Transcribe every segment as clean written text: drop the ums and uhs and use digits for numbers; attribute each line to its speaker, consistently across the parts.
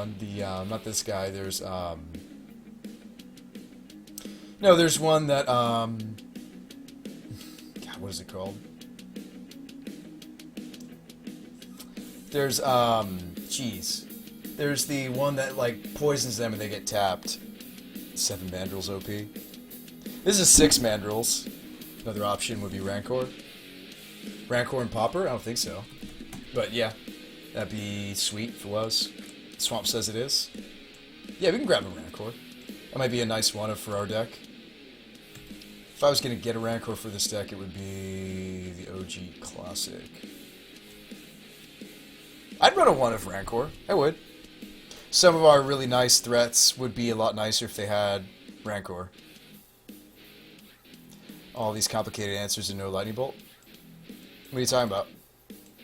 Speaker 1: one. The not this guy. There's no, there's one that God, what is it called? There's jeez. There's the one that like poisons them and they get tapped. 7 mandrills OP. This is 6 mandrills. Another option would be Rancor. Rancor and Popper? I don't think so. But yeah, that'd be sweet if it was. Swamp says it is. Yeah, we can grab a Rancor. That might be a nice one for our deck. If I was going to get a Rancor for this deck, it would be the OG Classic. I'd run a 1 of Rancor. I would. Some of our really nice threats would be a lot nicer if they had Rancor. All these complicated answers and no Lightning Bolt. What are you talking about?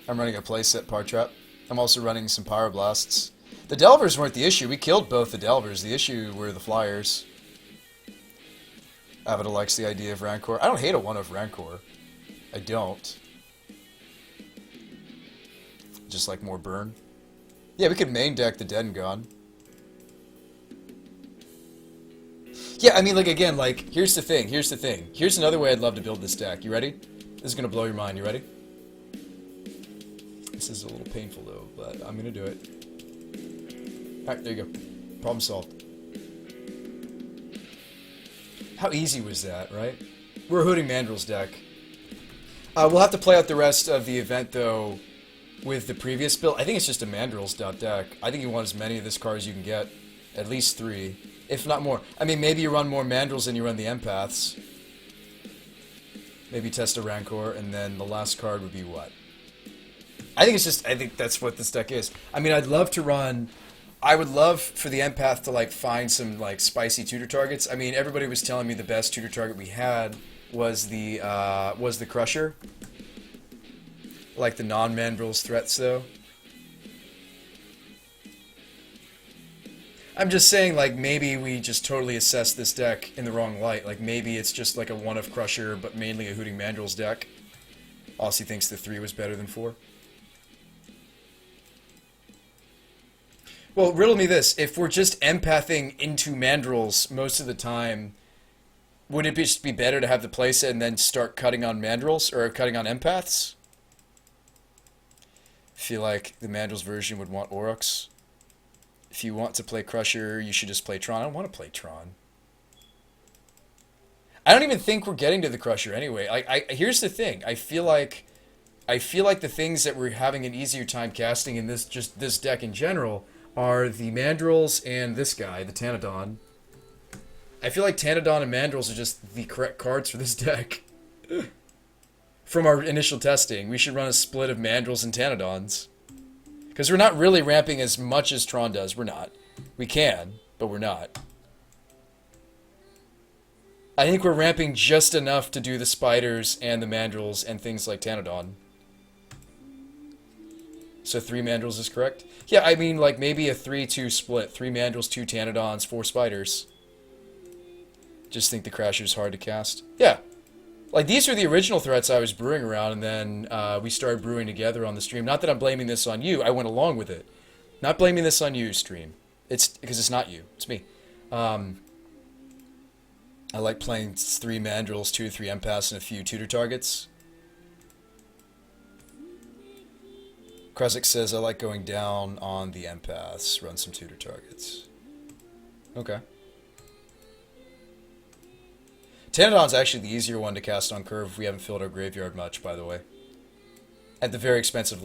Speaker 1: I'm running a playset Par Trap. I'm also running some Pyroblasts. The Delvers weren't the issue. We killed both the Delvers. The issue were the Flyers. Avada likes the idea of Rancor. I don't hate a 1 of Rancor. I don't. Just like more burn. Yeah, we could main deck the Dead and Gone. Yeah, I mean, like, again, like, here's the thing. Here's another way I'd love to build this deck. You ready? This is going to blow your mind. You ready? This is a little painful, though, but I'm going to do it. Alright, there you go. Problem solved. How easy was that, right? We're a Hooting Mandrills deck. We'll have to play out the rest of the event, though, with the previous build. I think it's just a Mandrills deck. I think you want as many of this card as you can get. At least 3. If not more. I mean, maybe you run more Mandrills than you run the Empaths. Maybe test a Rancor, and then the last card would be what? I think that's what this deck is. I mean, I'd love to run... I would love for the Empath to, like, find some, like, spicy tutor targets. I mean, everybody was telling me the best tutor target we had was the Crusher. Like the non-Mandrills threats, though. I'm just saying, like, maybe we just totally assessed this deck in the wrong light. Like, maybe it's just like a 1 of Crusher, but mainly a Hooting Mandrills deck. Aussie thinks the 3 was better than 4. Well, riddle me this. If we're just empathing into Mandrills most of the time, would it just be better to have the playset and then start cutting on Mandrills, or cutting on Empaths? I feel like the Mandrills version would want Aurochs. If you want to play Crusher, you should just play Tron. I don't want to play Tron. I don't even think we're getting to the Crusher anyway. Here's the thing. I feel like the things that we're having an easier time casting in this deck in general are the Mandrills and this guy, the Tanadon. I feel like Tanadon and Mandrills are just the correct cards for this deck. From our initial testing, we should run a split of Mandrills and Tanadons. Because we're not really ramping as much as Tron does. We're not. We can, but we're not. I think we're ramping just enough to do the Spiders and the Mandrills and things like Tanadon. So 3 Mandrills is correct? Yeah, I mean, like, maybe a 3-2 split. 3 Mandrills, 2 Tanadons, 4 Spiders. Just think the Crasher's hard to cast. Yeah. Like, these are the original threats I was brewing around, and then we started brewing together on the stream. Not that I'm blaming this on you. I went along with it. Not blaming this on you, stream. It's because it's not you. It's me. I like playing 3 Mandrills, 2 to 3 Empaths, and a few tutor targets. Kresic says, I like going down on the Empaths. Run some tutor targets. Okay. Tanadon's actually the easier one to cast on curve if we haven't filled our graveyard much, by the way. At the very expensive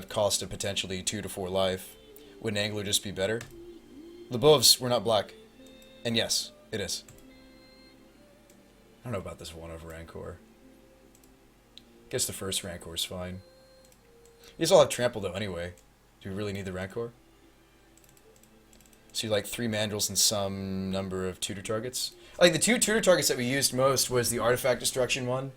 Speaker 1: cost of potentially 2 to 4 life. Wouldn't Angler just be better? Lebovs were not black. And yes, it is. I don't know about this 1 over Rancor. Guess the first Rancor is fine. These all have trample though anyway. Do we really need the Rancor? So you like 3 Mandrills and some number of tutor targets? Like the 2 tutor targets that we used most was the Artifact Destruction one.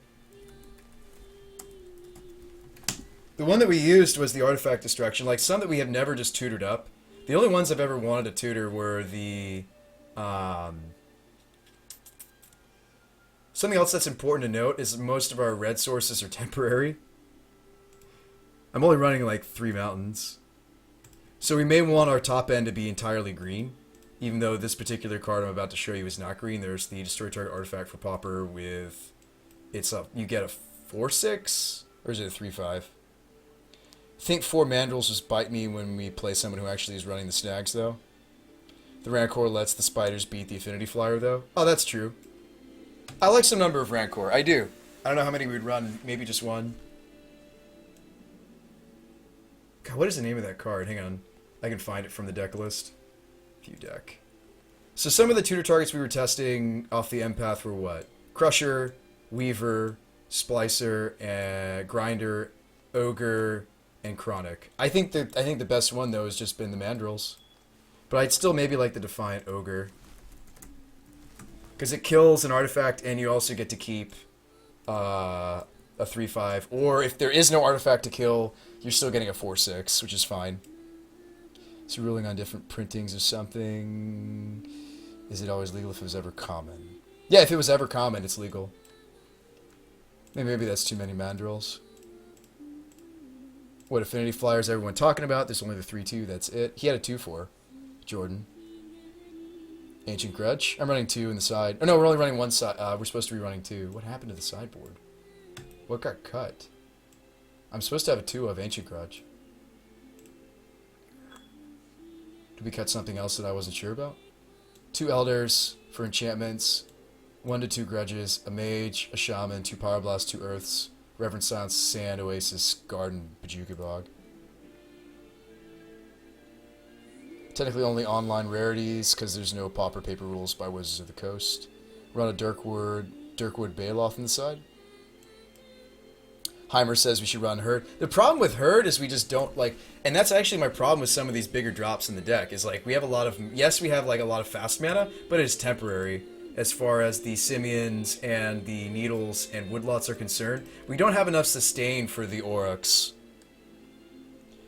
Speaker 1: The one that we used was the Artifact Destruction. Like some that we have never just tutored up. The only ones I've ever wanted to tutor were the... Something else that's important to note is most of our red sources are temporary. I'm only running like 3 mountains. So we may want our top end to be entirely green, even though this particular card I'm about to show you is not green. There's the destroy target artifact for Pauper with, it's up, you get a 4/6, or is it a 3/5? I think 4 Mandrills just bite me when we play someone who actually is running the snags, though. The Rancor lets the spiders beat the Affinity Flyer, though. Oh, that's true. I like some number of Rancor. I do. I don't know how many we'd run. Maybe just one. God, what is the name of that card? Hang on. I can find it from the deck list. View deck. So some of the tutor targets we were testing off the empath were what? Crusher, Weaver, Splicer, Grinder, Ogre, and Chronic. I think the best one though has just been the Mandrills. But I'd still maybe like the Defiant Ogre. Because it kills an artifact and you also get to keep a 3/5. Or if there is no artifact to kill, you're still getting a 4/6, which is fine. So ruling on different printings or something. Is it always legal if it was ever common? Yeah, if it was ever common, it's legal. Maybe that's too many Mandrills. What Affinity Flyer is everyone talking about? There's only the 3/2, that's it. He had a 2/4. Jordan. Ancient Grudge. I'm running 2 in the side. Oh no, we're only running 1 side. We're supposed to be running 2. What happened to the sideboard? What got cut? I'm supposed to have a 2 of Ancient Grudge. Did we cut something else that I wasn't sure about? 2 Elders for enchantments. 1 to 2 Grudges. A Mage, a Shaman, 2 Power Blasts, 2 Earths. Reverend Silence, Sand, Oasis, Garden, Bajuka Bog. Technically only online rarities, because there's no Pauper Paper rules by Wizards of the Coast. Run a Dirkwood Baloth on the side. Heimer says we should run Herd. The problem with Herd is we just don't, like, and that's actually my problem with some of these bigger drops in the deck, is like, we have a lot of, yes, we have like a lot of fast mana, but it's temporary as far as the Simians and the Needles and Woodlots are concerned. We don't have enough sustain for the Aurochs.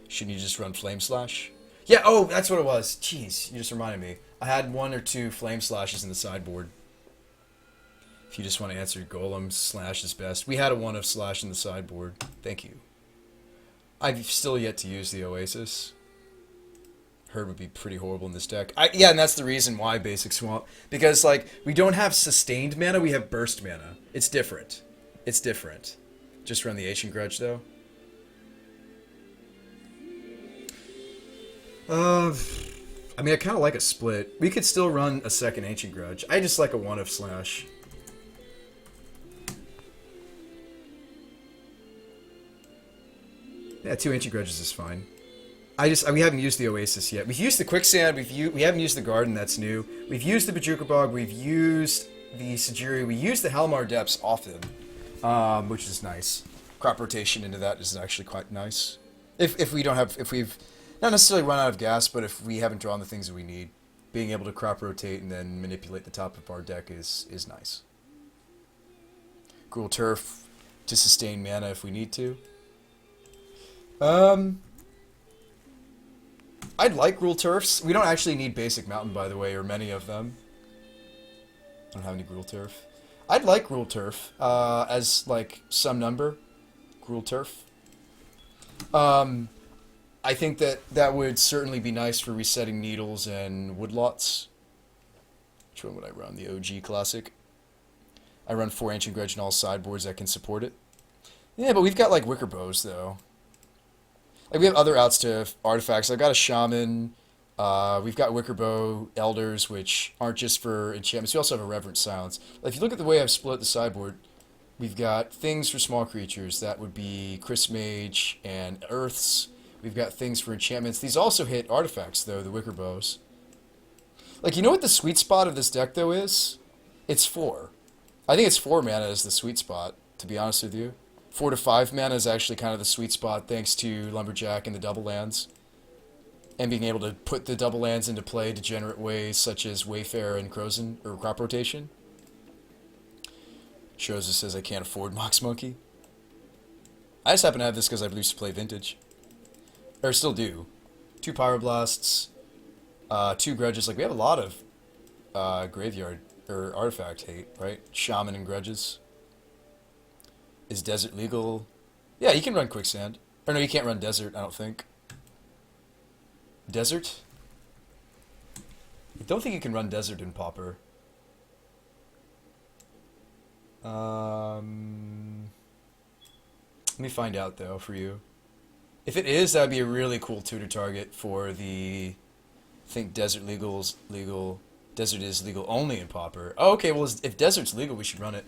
Speaker 1: Shouldn't you just run Flame Slash? Yeah, oh, that's what it was. Jeez, you just reminded me. I had 1 or 2 Flame Slashes in the sideboard. If you just want to answer Golem, Slash is best. We had a 1 of Slash in the sideboard. Thank you. I've still yet to use the Oasis. Herd would be pretty horrible in this deck. Yeah, and that's the reason why Basic Swamp. Because, like, we don't have sustained mana, we have burst mana. It's different. It's different. Just run the Ancient Grudge, though. I mean, I kind of like a split. We could still run a second Ancient Grudge. I just like a 1 of Slash. Yeah, 2 Ancient Grudges is fine. We haven't used the Oasis yet. We've used the Quicksand. We haven't used the Garden. That's new. We've used the Bajuka Bog. We've used the Sajiri. We used the Halmar Depths often, which is nice. Crop rotation into that is actually quite nice. If we've not necessarily run out of gas, but if we haven't drawn the things that we need, being able to crop rotate and then manipulate the top of our deck is nice. Gruul Turf to sustain mana if we need to. I'd like Gruul Turfs. We don't actually need Basic Mountain, by the way, or many of them. I don't have any Gruul Turf. I'd like Gruul Turf as, like, some number. Gruul Turf. I think that would certainly be nice for resetting Needles and Woodlots. Which one would I run? The OG Classic. I run 4 Ancient Grudge and all sideboards that can support it. Yeah, but we've got, like, Wicker Bows, though. Like, we have other outs to artifacts. I've got a Shaman. We've got Wickerbow Elders, which aren't just for enchantments. We also have a Reverent Silence. If you look at the way I've split the sideboard, we've got things for small creatures. That would be Chris Mage and Earths. We've got things for enchantments. These also hit artifacts, though, the Wickerbows. Like, you know what the sweet spot of this deck, though, is? It's 4. I think it's 4 mana is the sweet spot, to be honest with you. 4 to 5 mana is actually kind of the sweet spot thanks to Lumberjack and the double lands. And being able to put the double lands into play degenerate ways such as Wayfarer and Crozen, or Crop Rotation. Shows says I can't afford Mox Monkey. I just happen to have this because I used to play Vintage. Or still do. 2 Pyroblasts, 2 Grudges. Like, we have a lot of graveyard, or artifact hate, right? Shaman and Grudges. Is Desert legal? Yeah, you can run Quicksand. Or no, you can't run Desert, I don't think. Desert? I don't think you can run Desert in Pauper. Let me find out, though, for you. If it is, that would be a really cool tutor target for the... I think Desert legal. Desert is legal only in Pauper. Oh, okay, well, if Desert's legal, we should run it.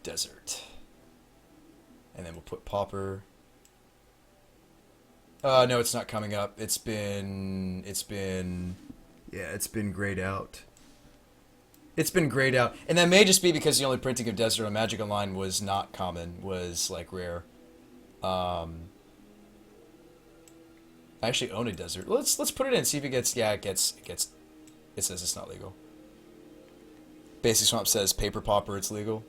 Speaker 1: Desert. And then we'll put Pauper. No, it's not coming up. It's been grayed out. It's been grayed out. And that may just be because the only printing of Desert on Magic Online was not common, was like rare. I actually own a Desert. Let's put it in, see if it gets, yeah, it gets, it says it's not legal. Basic Swamp says Paper Pauper, it's legal.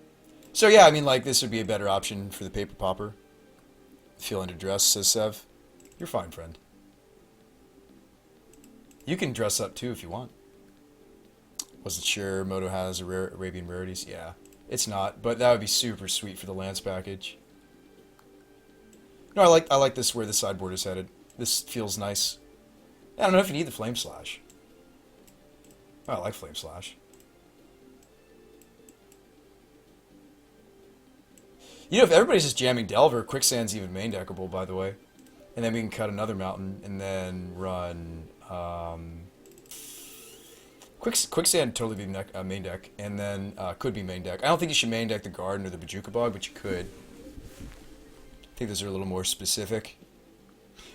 Speaker 1: So yeah, I mean, like, this would be a better option for the Paper Pauper. Feel under dress, says Sev. You're fine, friend. You can dress up too if you want. Wasn't sure Moto has Arabian Rarities. Yeah, it's not, but that would be super sweet for the lands package. No, I like this where the sideboard is headed. This feels nice. I don't know if you need the Flame Slash. Oh, I like Flame Slash. You know, if everybody's just jamming Delver, Quicksand's even main deckable, by the way. And then we can cut another mountain and then run... Quicksand totally be main deck, and then could be main deck. I don't think you should main deck the Garden or the Bajuka Bog, but you could. I think those are a little more specific.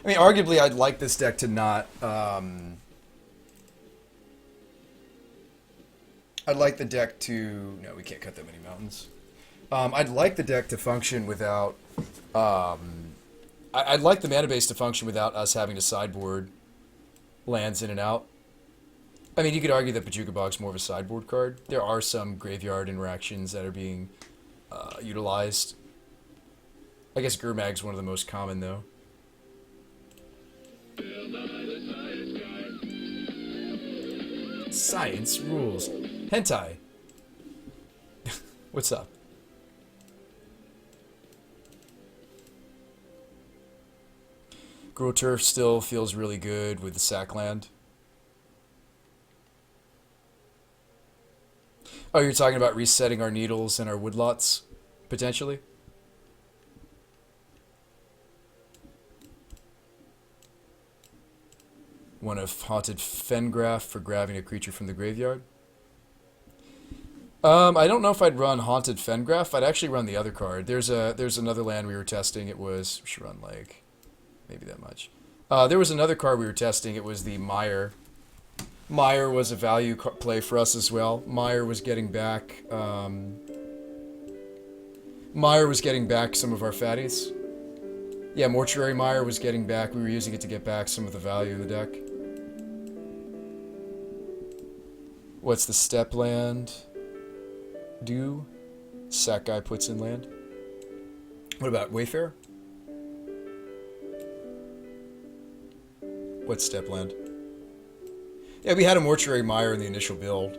Speaker 1: I mean, arguably, I'd like this deck to not... I'd like the deck to... No, we can't cut that many mountains. I'd like the deck to function without... I'd like the mana base to function without us having to sideboard lands in and out. I mean, you could argue that Bajuka Bog's more of a sideboard card. There are some graveyard interactions that are being utilized. I guess Gurmag's one of the most common, though. Science rules. Hentai. What's up? Grow Turf still feels really good with the Sackland. Oh, you're talking about resetting our needles and our woodlots, potentially? One of Haunted Fengraf for grabbing a creature from the graveyard. I don't know if I'd run Haunted Fengraf. I'd actually run the other card. There's another land we were testing. It was... We should run, like... Maybe that much. There was another card we were testing. It was the Mire. Mire was a value play for us as well. Mire was getting back... Mire was getting back some of our fatties. Yeah, Mortuary Mire was getting back. We were using it to get back some of the value in the deck. What's the step land do? Sack guy puts in land. What about Wayfarer? What's step land? Yeah, we had a Mortuary Mire in the initial build.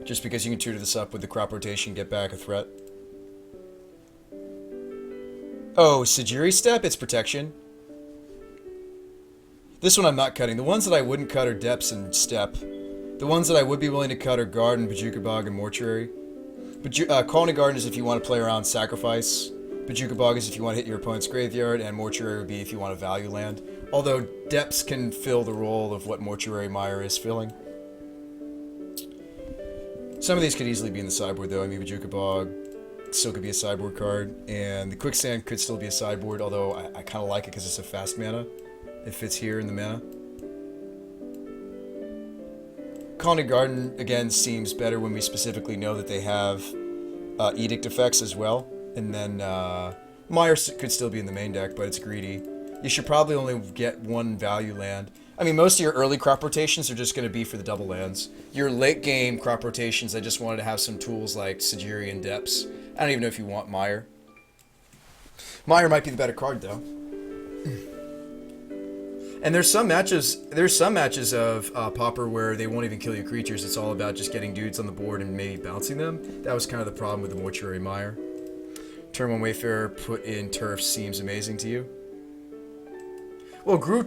Speaker 1: Just because you can tutor this up with the crop rotation, get back a threat. Oh, Sajiri step? It's protection. This one I'm not cutting. The ones that I wouldn't cut are Depths and Step. The ones that I would be willing to cut are Garden, Bajuka Bog, and Mortuary. Colony Garden is if you want to play around Sacrifice. Bajuka Bog is if you want to hit your opponent's graveyard, and Mortuary would be if you want to value land. Although Depths can fill the role of what Mortuary Mire is filling. Some of these could easily be in the sideboard, though. I mean, Bajuka Bog still could be a sideboard card, and the Quicksand could still be a sideboard, although I kind of like it because it's a fast mana. It fits here in the mana. Colony Garden, again, seems better when we specifically know that they have Edict effects as well. And then Mire could still be in the main deck, but it's greedy. You should probably only get one value land. I mean, most of your early crop rotations are just going to be for the double lands. Your late game crop rotations, I just wanted to have some tools like Sajiri and Depths. I don't even know if you want Mire. Mire might be the better card, though. And there's some matches of Pauper where they won't even kill your creatures. It's all about just getting dudes on the board and maybe bouncing them. That was kind of the problem with the Mortuary Mire. Turn 1 Wayfarer put in Turf seems amazing to you. Well, Groot